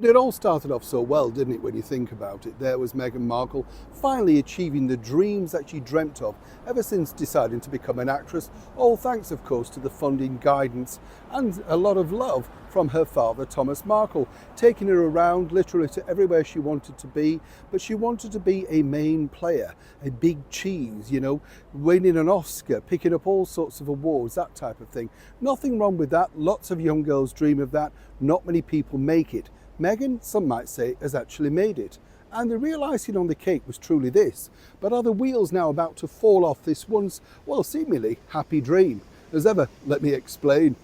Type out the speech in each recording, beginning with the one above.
It all started off so well, didn't it, when you think about it? There was Meghan Markle finally achieving the dreams that she dreamt of ever since deciding to become an actress, all thanks, of course, to the funding, guidance and a lot of love from her father, Thomas Markle, taking her around literally to everywhere she wanted to be, but she wanted to be a main player, a big cheese, winning an Oscar, picking up all sorts of awards, that type of thing. Nothing wrong with that. Lots of young girls dream of that. Not many people make it. Meghan, some might say, has actually made it. And the real icing on the cake was truly this. But are the wheels now about to fall off this once, well, seemingly happy dream? As ever, let me explain.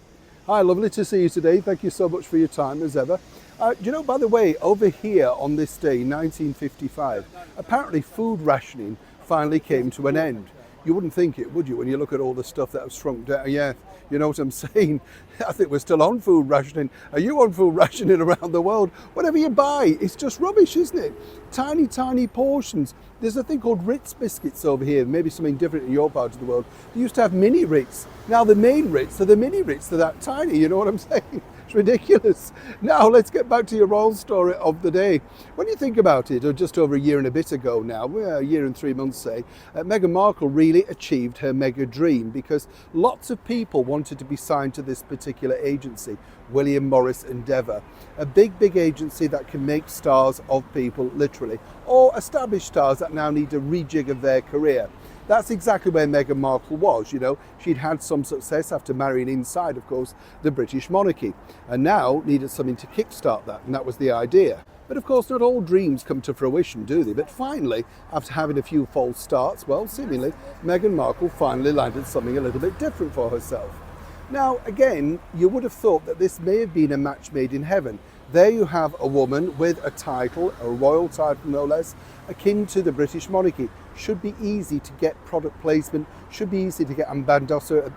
Hi, lovely to see you today. Thank you so much for your time, as ever. By the way, over here on this day, 1955, apparently food rationing finally came to an end. You wouldn't think it, would you, when you look at all the stuff that has shrunk down? Yeah, you know what I'm saying? I think we're still on food rationing. Are you on food rationing around the world? Whatever you buy, it's just rubbish, isn't it? Tiny, tiny portions. There's a thing called Ritz biscuits over here, maybe something different in your part of the world. They used to have mini Ritz. Now the main Ritz are the mini Ritz. They're that tiny, you know what I'm saying? It's ridiculous. Now let's get back to your royal story of the day. When you think about it, or just over a year and a bit ago now, a year and 3 months say, Meghan Markle really achieved her mega dream because lots of people wanted to be signed to this particular agency, William Morris Endeavour, a big agency that can make stars of people literally, or established stars that now need a rejig of their career. That's exactly where Meghan Markle was, She'd had some success after marrying inside, of course, the British monarchy, and now needed something to kickstart that, and that was the idea. But of course, not all dreams come to fruition, do they? But finally, after having a few false starts, well, seemingly, Meghan Markle finally landed something a little bit different for herself. Now, again, you would have thought that this may have been a match made in heaven. There you have a woman with a title, a royal title no less, akin to the British monarchy. Should be easy to get product placement, should be easy to get ambassador.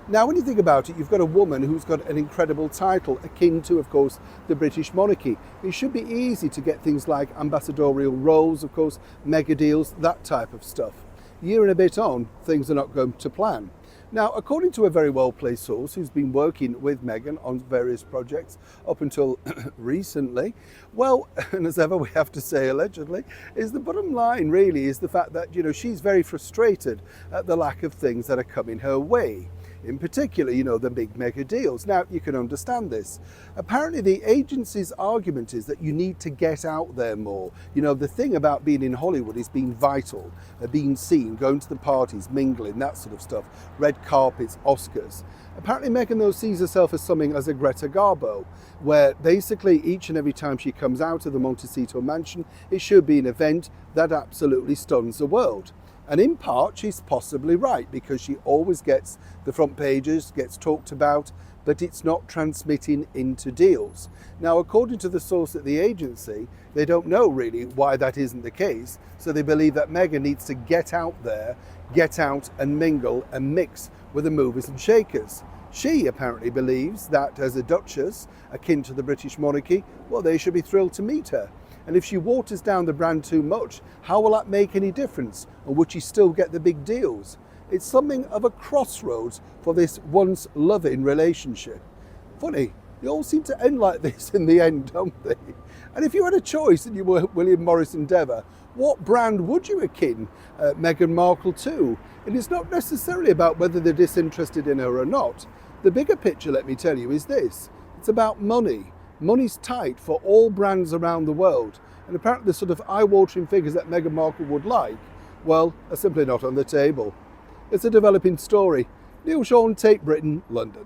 Now, when you think about it, you've got a woman who's got an incredible title, akin to, of course, the British monarchy. It should be easy to get things like ambassadorial roles, of course, mega deals, that type of stuff. Year and a bit on, things are not going to plan. Now, according to a very well-placed source who's been working with Meghan on various projects up until recently, well, and as ever we have to say allegedly, is the bottom line really is the fact that, she's very frustrated at the lack of things that are coming her way. In particular, the big mega deals. Now, you can understand this. Apparently, the agency's argument is that you need to get out there more. The thing about being in Hollywood is being vital, being seen, going to the parties, mingling, that sort of stuff, red carpets, Oscars. Apparently, Meghan, though, sees herself as something as a Greta Garbo, where basically each and every time she comes out of the Montecito mansion, it should be an event that absolutely stuns the world. And in part, she's possibly right, because she always gets the front pages, gets talked about, but it's not transmitting into deals. Now, according to the source at the agency, they don't know really why that isn't the case. So they believe that Meghan needs to get out there, get out and mingle and mix with the movers and shakers. She apparently believes that as a duchess, akin to the British monarchy, well, they should be thrilled to meet her. And if she waters down the brand too much, how will that make any difference? Or would she still get the big deals? It's something of a crossroads for this once loving relationship. Funny, they all seem to end like this in the end, don't they? And if you had a choice and you were William Morris Endeavour, what brand would you akin Meghan Markle to? And it's not necessarily about whether they're disinterested in her or not. The bigger picture, let me tell you, is this. It's about money. Money's tight for all brands around the world, and apparently the sort of eye-watering figures that Meghan Markle would like, well, are simply not on the table. It's a developing story. Neil Sean, Tate Britain, London.